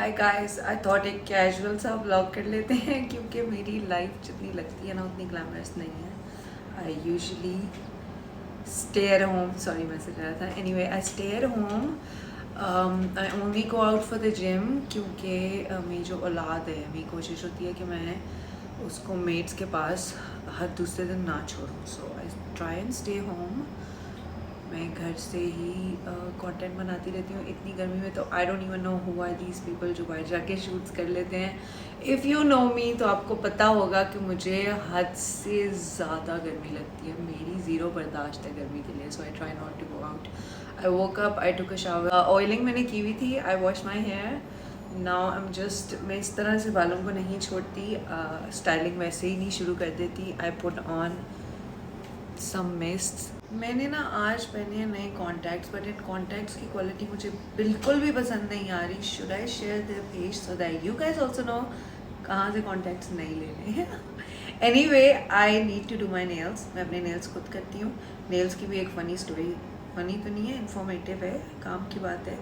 Hi guys, I thought एक casual सा vlog कर लेते हैं क्योंकि मेरी लाइफ जितनी लगती है ना उतनी ग्लैमरस नहीं है। I usually stay at home, sorry message आया था। Anyway, I stay at home. I only go out for the gym क्योंकि मेरी जो औलाद है, मेरी कोशिश होती है कि मैं उसको मेट्स के पास हर दूसरे दिन ना छोड़ूँ। So I try and stay home. मैं घर से ही कंटेंट बनाती रहती हूँ। इतनी गर्मी में तो I don't even know who are these people जो बाहर जाके शूट्स कर लेते हैं। इफ़ यू नो मी तो आपको पता होगा कि मुझे हद से ज़्यादा गर्मी लगती है। मेरी ज़ीरो बर्दाश्त है गर्मी के लिए। So I try not to go out. I woke up, I took a shower, oiling मैंने की हुई थी। I wash my hair. Now I am just, मैं इस तरह से बालों को नहीं छोड़ती। स्टाइलिंग वैसे ही नहीं शुरू कर देती। I put on some mist. मैंने ना आज पहने हैं नए कॉन्टैक्ट्स, बट इन कॉन्टैक्ट्स की क्वालिटी मुझे बिल्कुल भी पसंद नहीं आ रही। Should I share their page so that you guys also know कहाँ से कॉन्टैक्ट्स नहीं लेने हैं। Anyway, I need to do my nails. मैं अपने नेल्स खुद करती हूँ। नेल्स की भी एक फ़नी स्टोरी, फ़नी तो नहीं है, इन्फॉर्मेटिव है, काम की बात है,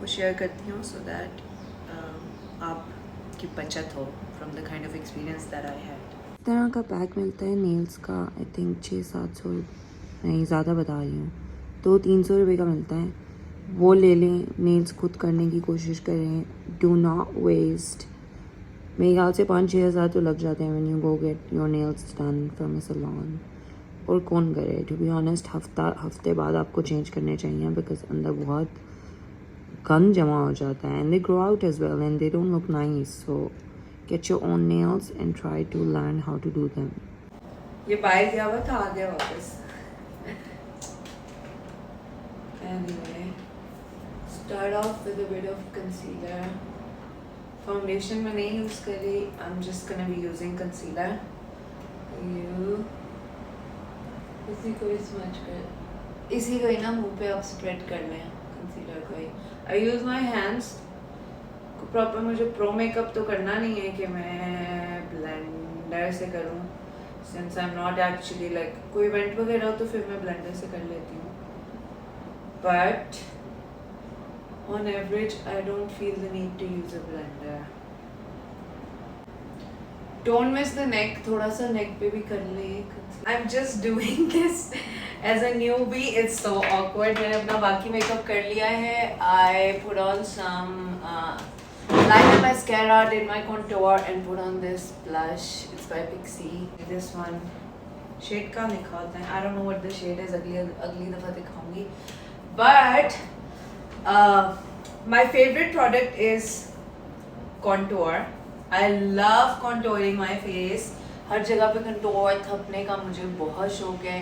वो शेयर करती हूँ सो दैट आपकी बचत हो from the kind of experience that I had. इस तरह का पैक मिलता है नेल्स का। आई थिंक 600-700, नहीं ज़्यादा बता रही हूँ, 200-300 रुपये का मिलता है। वो ले लें, नेल्स खुद करने की कोशिश करें। Do not waste. मेरे ख्याल से 5-6 हज़ार तो लग जाते हैं when you go get your nails done from a salon. और कौन करे, टू बी ऑनेस्ट, हफ्ते बाद आपको चेंज करने चाहिए बिकॉज अंदर बहुत गंद जमा हो जाता है and they grow out as well and they don't look nice. So get your own nails and try to learn how to do them. ये बाहर गया हुआ था, आ गया वापस। Anyway, start off with a bit of concealer. Foundation मैं नहीं use कर रही। I'm just gonna be using concealer. You इसी को smudge कर, इसी को ही ना मुंह पे आप spread कर लें concealer को ही। I use my hands. Proper मुझे प्रो मेकअप तो करना नहीं है कि मैं ब्लेंडर से करूँ, since I am not actually like, कोई इवेंट वगैरह हो तो फिर मैं ब्लेंडर से कर लेती हूँ, but on average I don't feel the need to use a blender. Don't miss the neck, थोड़ा सा नेक पे भी कर ले। I am just doing this as a newbie, it's so awkward. मैंने अपना बाकी मेकअप कर लिया है। I put on some liner mascara, did my contour and put on this blush. It's by Pixie. This one shade का लिखा होता है, I don't know what the shade is, अगली दफ़ा दिखाऊंगी। But my favorite product is contour. I love contouring my face. हर जगह पे contour थपने का मुझे बहुत शौक है।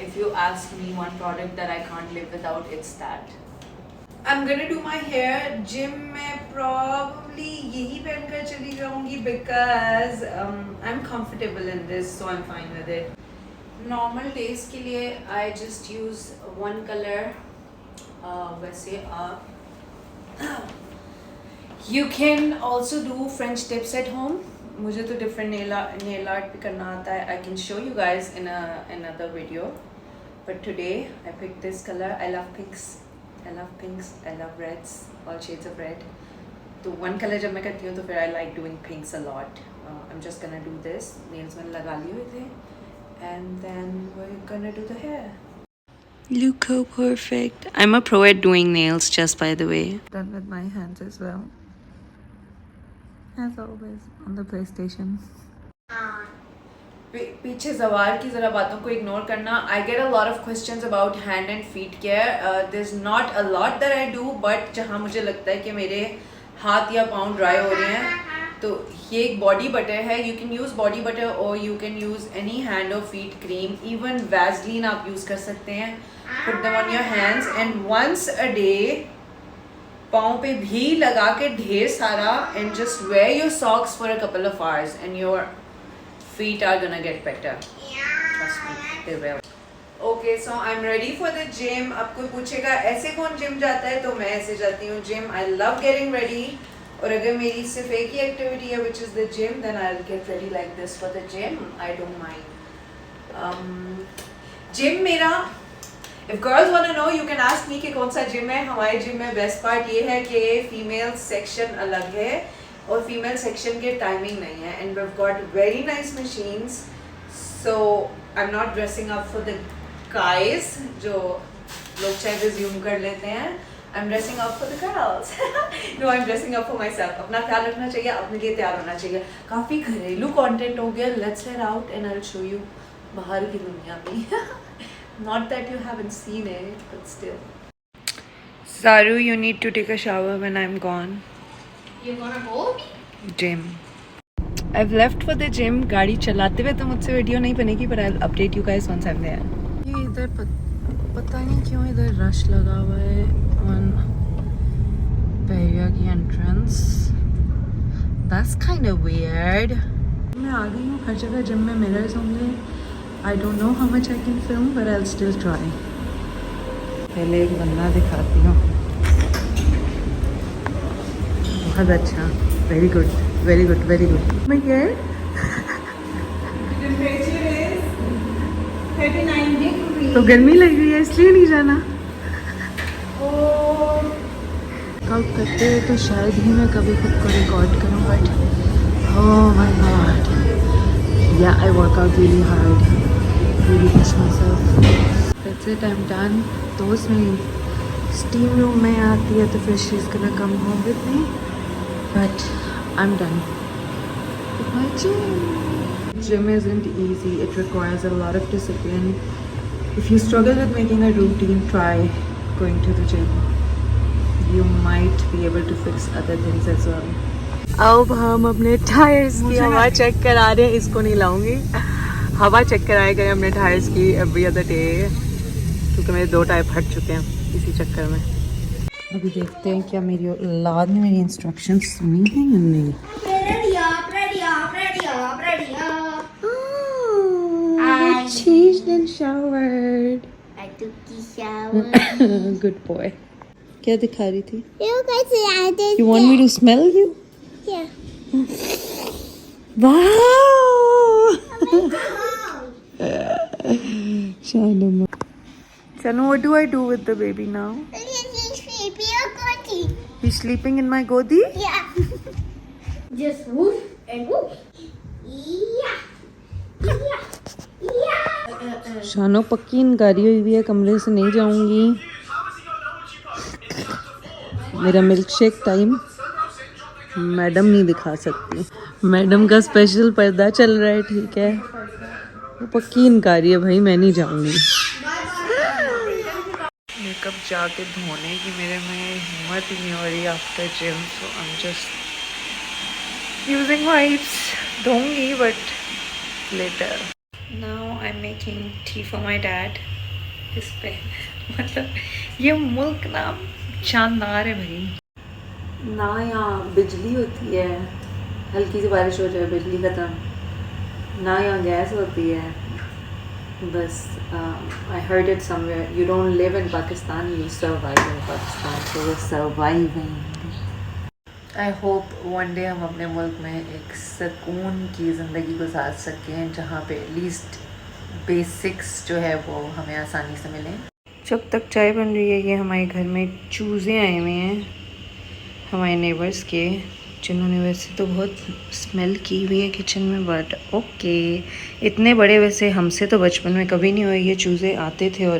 If you ask me one product that I can't live without, it's that. I'm gonna do my hair. Gym में probably यही पहनकर चली जाऊँगी because I'm comfortable in this, so I'm fine with it. Normal days के लिए I just use one color. वैसे आप you can also do French tips at home. मुझे तो different nail art भी करना आता है. I can show you guys in another video. But today I picked this color. I love pinks. I love reds, all shades of red. तो one color जब मैं करती हूँ तो फिर I like doing pinks a lot. I'm just gonna do this. Nails मैंने लगा लिए हुए थे, and then we're gonna do the hair. Look how perfect. I'm a pro at doing nails, just by the way. Done with my hands as well. As always on the PlayStation. पीछे जवार की ज़रा बातों को ignore करना। I get a lot of questions about hand and feet care. There is not a lot that I do, but जहाँ मुझे लगता है कि मेरे हाथ या पाँव ड्राई हो रहे हैं, तो ये एक बॉडी बटर है। You can use body butter और you can use any hand और फीट क्रीम, इवन वैसलीन आप यूज़ कर सकते हैं। Put them on your hands and once a day पाँव पे भी लगा के ढेर सारा, and just wear your socks for a couple of hours and your feet are gonna get better. Trust me, they will. Okay, so I'm ready for the gym. अब कोई पूछेगा ऐसे कौन जिम जाता है, तो मैं ऐसे जाती हूँ gym. I love getting ready. और अगर मेरी सिर्फ एक ही एक्टिविटी है which is the gym, then I'll get ready like this for the gym. I don't mind. Gym मेरा If girls want to know, you can ask me कि कौन सा जिम है. हमारे जिम में बेस्ट पार्ट ये है कि फीमेल सेक्शन अलग है और फीमेल सेक्शन के टाइमिंग नहीं है. And we've got very nice machines. So I'm not dressing up for the guys जो लोग चाहे resume कर लेते हैं. I'm dressing up for the girls. No, I'm dressing up for myself. अपना ख्याल रखना चाहिए, अपने लिए तैयार होना चाहिए. काफ़ी घरेलू content हो गया. Let's head out and I'll show you बाहर की दुनिया भी. Not that you haven't seen it, but still. Zaru, you need to take a shower when I'm gone. You're gonna go? Gym. I've left for the gym. गाड़ी चलाते हुए तो मुझसे video नहीं बनेगी, but I'll update you guys once I'm there. ये इधर पता नहीं क्यों इधर रश लगा हुआ है on बहरिया की entrance. That's kind of weird. मैं आ गई हूँ. हर जगह जिम में मिरर्स होंगे. I don't know how much I can film, but I'll still try. पहले एक बंदा दिखाती हूँ. बहुत अच्छा. Very good, very good, very good. मैं क्या है? The temperature is 39 degrees. तो गर्मी लग रही है इसलिए नहीं जाना. Oh. वर्कआउट करते हुए तो शायद ही मैं कभी खुद को रिकॉर्ड करूँ, but oh my god, yeah, I work out really hard. Really push myself. That's it, I'm done. दोस्त मेरी स्टीम रूम में आती है तो फिर she's gonna come home with me. But I'm done with my gym. Gym isn't easy. It requires a lot of discipline. If you struggle with making a routine, try going to the gym. You might be able to fix other things as well. अब हम अपने tyres की हवा check करा रहे हैं. इसको नहीं लाऊंगी. हवा चेक कराए गए हमने टायर्स की एवरी अदर डे, क्योंकि मेरे 2 टायर फट चुके हैं इसी चक्कर में. अभी देखते हैं क्या मेरी औलाद ने मेरी इंस्ट्रक्शंस सुनी हैं या नहीं. I changed and showered. I took the shower. Good boy. क्या दिखा रही थी? You guys added. You want me to smell you? Yeah. Wow. Shanama. Shanu, what do I do with the baby now? He's sleeping in my godi? Yeah. Just woof and woof. Yeah. Yeah. Yeah. शानो पक्की इनकारी हुई हुई है, कमरे से नहीं जाऊंगी. मेरा milk shake time madam नहीं दिखा सकती. मैडम का स्पेशल पर्दा चल रहा है, ठीक है. वो पक्की इनकारी है भाई, मैं नहीं जाऊंगी. मेकअप जाके धोने की मेरे में हिम्मत ही नहीं हो रही after gym, so I am just using wipes. धोंगी but later. Now I am making tea for my dad. इस पे मतलब ये मुल्क ना शानदार है भाई. ना यहाँ बिजली होती है, हल्की सी बारिश हो जाए बिजली ख़त्म. ना यहाँ गैस होती है. बस I heard it somewhere, you don't live in Pakistan, you survive in Pakistan. So we surviving. I hope one day हम अपने मुल्क में एक सुकून की ज़िंदगी गुजार सकें, जहाँ पे एटलीस्ट बेसिक्स जो है वो हमें आसानी से मिलें. जब तक चाय बन रही है, ये हमारे घर में चूज़े आए हुए हैं हमारे नेबर्स के, जिन्होंने वैसे तो बहुत स्मेल की हुई है किचन में, बट ओके. इतने बड़े वैसे हमसे तो बचपन में कभी नहीं हुए. ये चूज़े आते थे और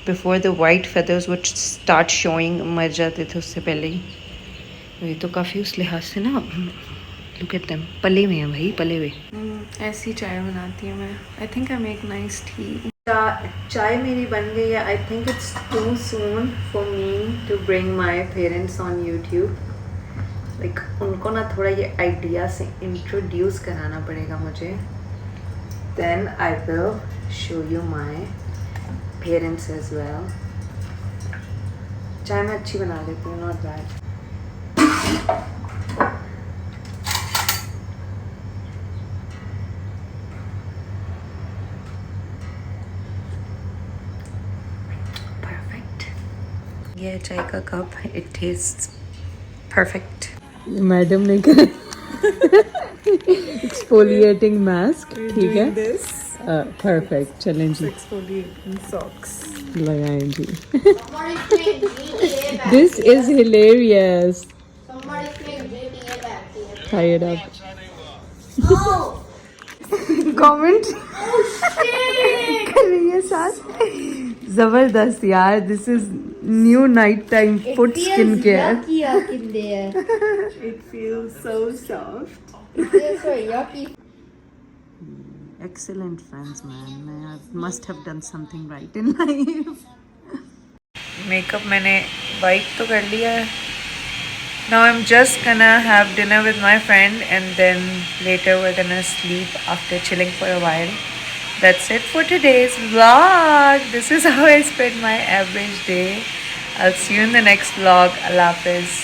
before the white feathers would start showing मर जाते थे उससे पहले ही. ये तो काफ़ी उस लिहाज से ना, लुक एट देम, पले हुए हैं भाई, पले हुए. ऐसी चाय बनाती हूँ मैं. I think I make nice tea. चाय मेरी बन गई है. I think it's too soon for me to bring my parents on YouTube. Like उनको ना थोड़ा ये आइडिया से इंट्रोड्यूस कराना पड़ेगा मुझे. Then I will show you my parents as well. चाय मैं अच्छी बना लेती हूँ, नॉट बैड. ये चाय का cup. It tests perfect. Madam ने कहा एक्सफोलिएटिंग मास्क, ठीक है. परफेक्ट. चलें जी. Exfoliating socks. लगाए जी. Somebody's playing GTA back This here. is hilarious. Somebody's playing GTA back here. Tired up. Oh! Comment Oh shit! कर रही है साथ. जबरदस्त यार. This is new night time foot skin care. yucky up in there. It feels so soft. It feels so yucky. Excellent friends, man. I must have done something right in life. Makeup मैंने wipe तो कर लिया है. Now I'm just gonna have dinner with my friend and then later we're gonna sleep after chilling for a while. That's it for today's vlog. This is how I spend my average day. I'll see you in the next vlog. Allah Hafiz.